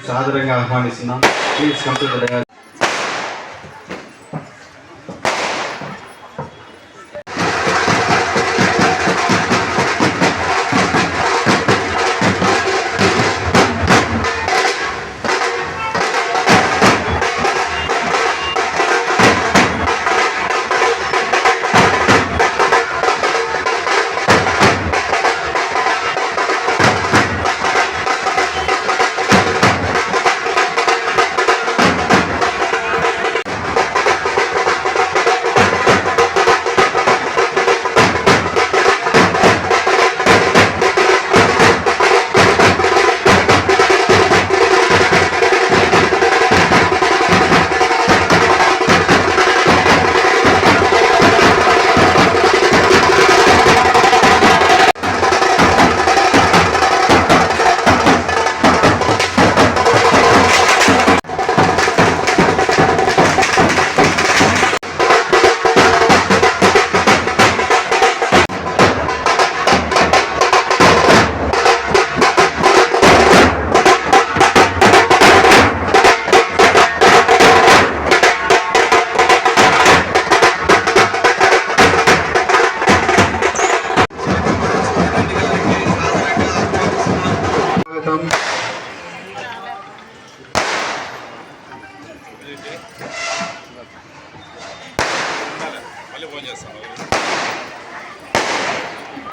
సాదరంగా ఆహ్వానిస్తున్నాం. Please come to the dais.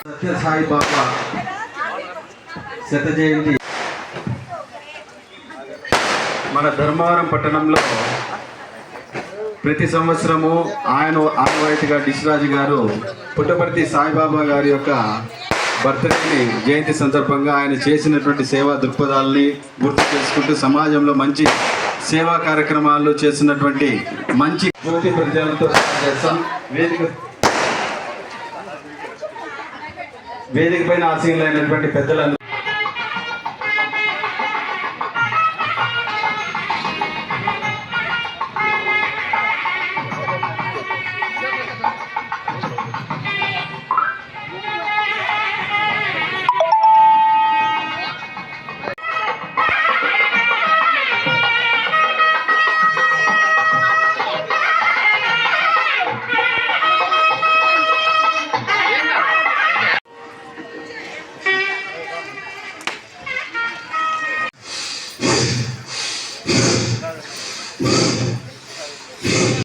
Satya Sai Baba శత జయంతి మన ధర్మవరం పట్టణంలో ప్రతి సంవత్సరము ఆనవాయితీగా డిశ్రాజు గారు పుట్టపర్తి సాయిబాబా గారి యొక్క బర్త్డేని జయంతి సందర్భంగా ఆయన చేసినటువంటి సేవా దృక్పథాలని గుర్తు చేసుకుంటూ సమాజంలో మంచి సేవా కార్యక్రమాలు చేసినటువంటి మంచి జ్యోతి ప్రజలతో చేస్తాం. వేదిక పైన ఆసీనులైనటువంటి పెద్దలందరూ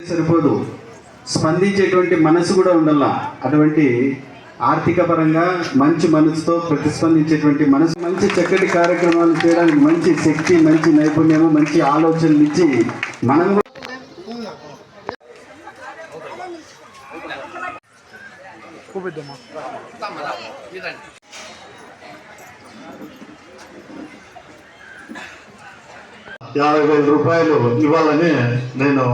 సరిపోదు, స్పందించేటువంటి మనసు కూడా ఉండాల. అటువంటి ఆర్థిక పరంగా మంచి మనసుతో ప్రతిస్పందించేటువంటి మనసు, మంచి చక్కటి కార్యక్రమాలు చేయడానికి మంచి శక్తి, మంచి నైపుణ్యము, మంచి ఆలోచనలు ఇచ్చి మనం 50,000 రూపాయలు ఇవ్వాలని నేను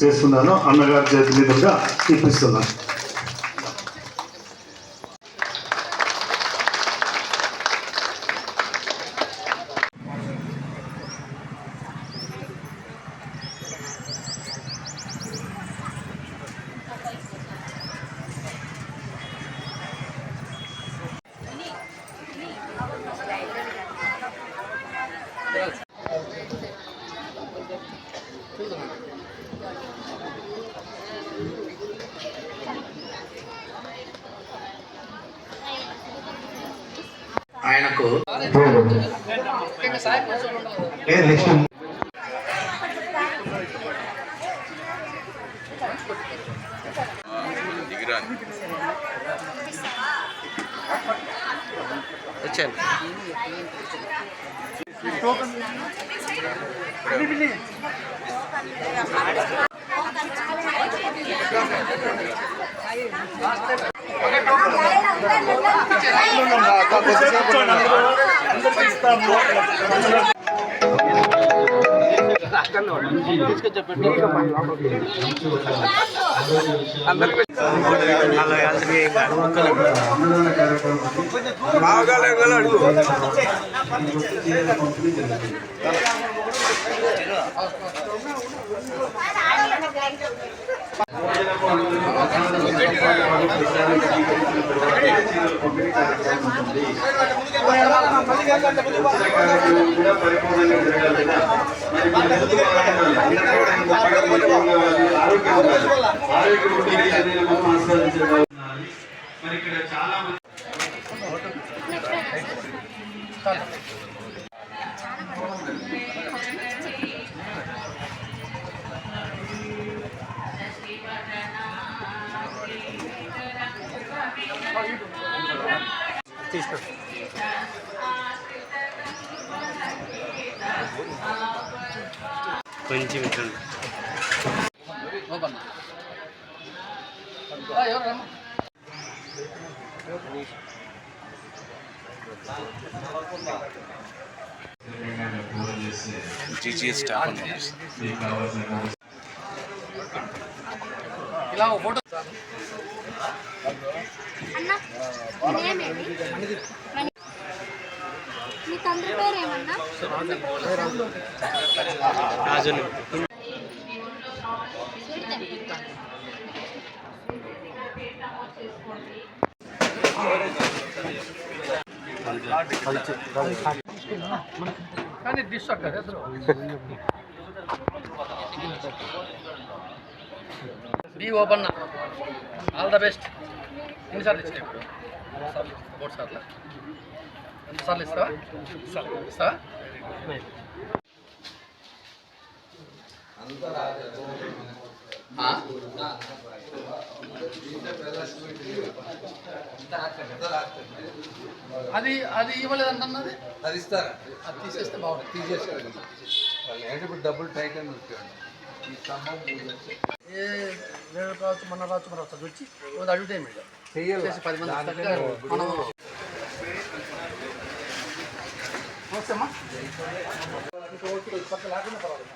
చేస్తున్నాను. అన్నగారి చేతి మీదుగా ఇప్పిస్తున్నాను. ఆయనకు మరి ఇక్కడ చాలా కొంచెం జీజీఎస్ స్టాఫ్ ఇలా ఫోటో మీ తండ్రి పేరు ఏమన్నా? రాజుని కానీ డిష్ అక్కడ బీ ఓపెన్ ఆల్ ద బెస్ట్. ఎన్నిసార్లు ఇచ్చినాయి ఇప్పుడు? 3 సార్లు. ఎంతసార్లు ఇస్తావా? ఇస్తావా? అది అది ఇవ్వలేదంటున్నది. అది ఇస్తారా? అది తీసేస్తే బాగుంటుంది. తీసేస్తారు. ఇప్పుడు డబ్బులు టైట్ అని వచ్చాడు. ఈ స్తంభం ఏ వేరే రావచ్చు, మన రావచ్చు, మన రావచ్చు వచ్చి అడ్వర్టైజ్మెంట్ చెయ్యాలి. చేసి 10 మంది వస్తారు. మనం వస్తామా? ఇంకా ఓకే, కొత్త లేకుండా పర్వాలేదు.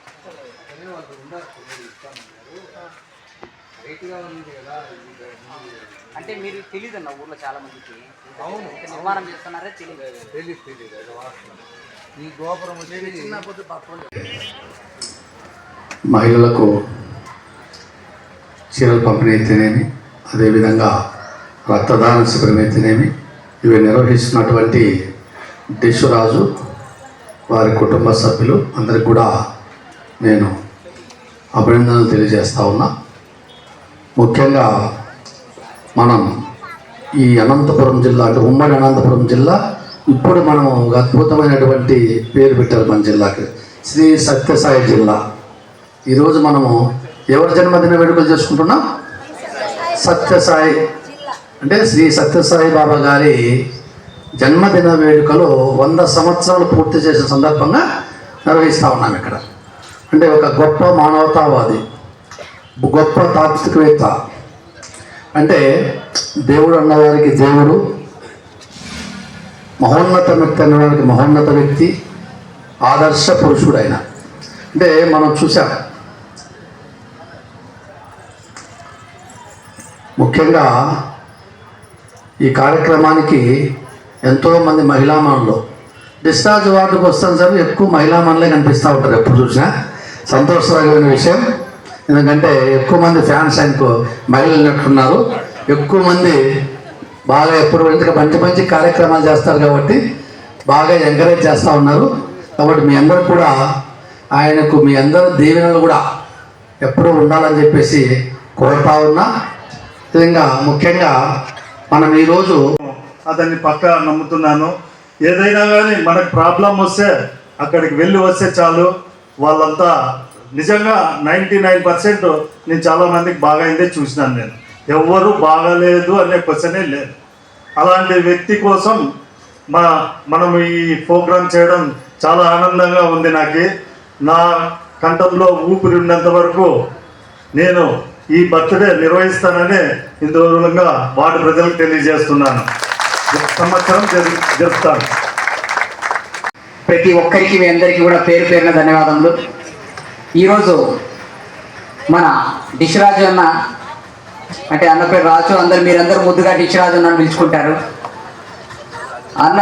అంటే మీరు తెలియదు అన్న ఊర్లో చాలా మందికి. అవును, నిర్మాణం చేస్తున్నారే తెలియదు. తెలియదు. ఈ గోపురం వచ్చి చిన్న పొద్దు పాపం మహిళలకు చీరలు పంపిణీ అయితేనేమి, అదేవిధంగా రక్తదాన శిబిరం అయితేనేమి, ఇవి నిర్వహిస్తున్నటువంటి డిషురాజు వారి కుటుంబ సభ్యులు అందరికి కూడా నేను అభినందనలు తెలియజేస్తా ఉన్నా. ముఖ్యంగా మనం ఈ అనంతపురం జిల్లా అంటే ఉమ్మడి అనంతపురం జిల్లా ఇప్పుడు మనం ఒక అద్భుతమైనటువంటి పేరు పెట్టారు మన జిల్లాకి, శ్రీ సత్యసాయి జిల్లా. ఈరోజు మనము ఎవరి జన్మదిన వేడుకలు చేసుకుంటున్నాం? సత్యసాయి అంటే శ్రీ సత్యసాయి బాబా గారి జన్మదిన వేడుకలు 100 సంవత్సరాలు పూర్తి చేసిన సందర్భంగా నిర్వహిస్తూ ఉన్నాం ఇక్కడ. అంటే ఒక గొప్ప మానవతావాది, గొప్ప తాత్వికవేత్త, అంటే దేవుడు అన్నవారికి దేవుడు, మహోన్నత వ్యక్తి అన్నవారికి మహోన్నత వ్యక్తి, ఆదర్శ పురుషుడు ఆయన. అంటే మనం చూసాం ముఖ్యంగా ఈ కార్యక్రమానికి ఎంతోమంది మహిళామణులు డిశ్చార్జ్ వార్డుకు వస్తాను సార్, ఎక్కువ మహిళామణులే కనిపిస్తూ ఉంటారు ఎప్పుడు చూసినా. సంతోషకరమైన విషయం, ఎందుకంటే ఎక్కువ మంది ఫ్యాన్స్ ఆయనకు మహిళలు ఉన్నట్టున్నారు. ఎక్కువ మంది బాగా ఎప్పుడు ఇంతగా మంచి మంచి కార్యక్రమాలు చేస్తారు కాబట్టి బాగా ఎంకరేజ్ చేస్తూ ఉన్నారు. కాబట్టి మీ అందరూ కూడా ఆయనకు మీ అందరూ దీవెనలు కూడా ఎప్పుడూ ఉండాలని చెప్పేసి కోరుతా ఉన్నా. విధంగా ముఖ్యంగా మనం ఈరోజు అతన్ని పక్కా నమ్ముతున్నాను. ఏదైనా కానీ మనకు ప్రాబ్లం వస్తే అక్కడికి వెళ్ళి వస్తే చాలు, వాళ్ళంతా నిజంగా 99% నేను చాలామందికి బాగా అయిందే చూసినాను. నేను ఎవ్వరూ బాగాలేదు అనే క్వశ్చనే లేదు. అలాంటి వ్యక్తి కోసం మనం ఈ ప్రోగ్రాం చేయడం చాలా ఆనందంగా ఉంది. నా కంఠంలో ఊపిరి ఉన్నంత వరకు నేను ఈ బర్త్డే నిర్వహిస్తానని ఇందువల్ల వార్డు ప్రజలకు తెలియజేస్తున్నాను. సంవత్సరం జరుపుతాను. ప్రతి ఒక్కరికి మీ అందరికీ కూడా పేరు పేరున ధన్యవాదములు. ఈరోజు మన డిష్ రాజు అన్న, అంటే అన్న పేరు రాజు, మీరందరూ ముద్దుగా డిష్ రాజు అన్న పిలుచుకుంటారు. అన్న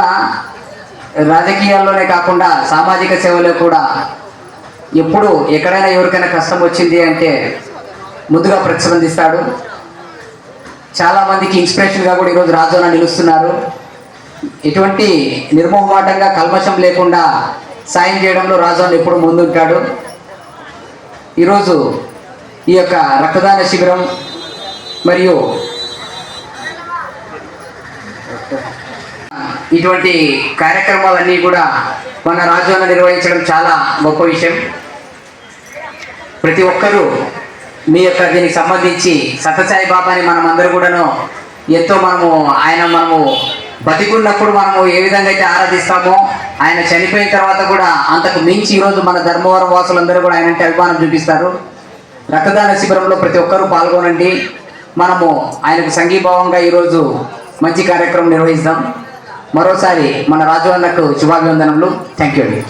రాజకీయాల్లోనే కాకుండా సామాజిక సేవలో కూడా ఎప్పుడు ఎక్కడైనా ఎవరికైనా కష్టం వచ్చింది అంటే ముందుగా ప్రతిస్పందిస్తాడు. చాలా మందికి ఇన్స్పిరేషన్గా కూడా ఈరోజు రాజు అన్న నిలుస్తున్నారు. ఎటువంటి నిర్మోహమాటంగా కల్మషం లేకుండా సాయం చేయడంలో రాజు అన్న ఎప్పుడు ముందుంటాడు. ఈరోజు ఈ యొక్క రక్తదాన శిబిరం మరియు ఇటువంటి కార్యక్రమాలన్నీ కూడా మన రాజు అన్న నిర్వహించడం చాలా గొప్ప విషయం. ప్రతి ఒక్కరూ మీ యొక్క దీనికి సంబంధించి సత్యసాయి బాబాని మనం అందరూ కూడాను ఎంతో మనము బతికున్నప్పుడు మనము ఏ విధంగా అయితే ఆరాధిస్తామో ఆయన చనిపోయిన తర్వాత కూడా అంతకు మించి ఈరోజు మన ధర్మవరం వాసులందరూ కూడా ఆయన అంటే అభిమానం చూపిస్తారు. రక్తదాన శిబిరంలో ప్రతి ఒక్కరూ పాల్గొనండి. మనము ఆయనకు సంఘీభావంగా ఈరోజు మంచి కార్యక్రమం నిర్వహిస్తాం. మరోసారి మన రాజు అన్నకు శుభాభివందనములు. థ్యాంక్ యూ అండి.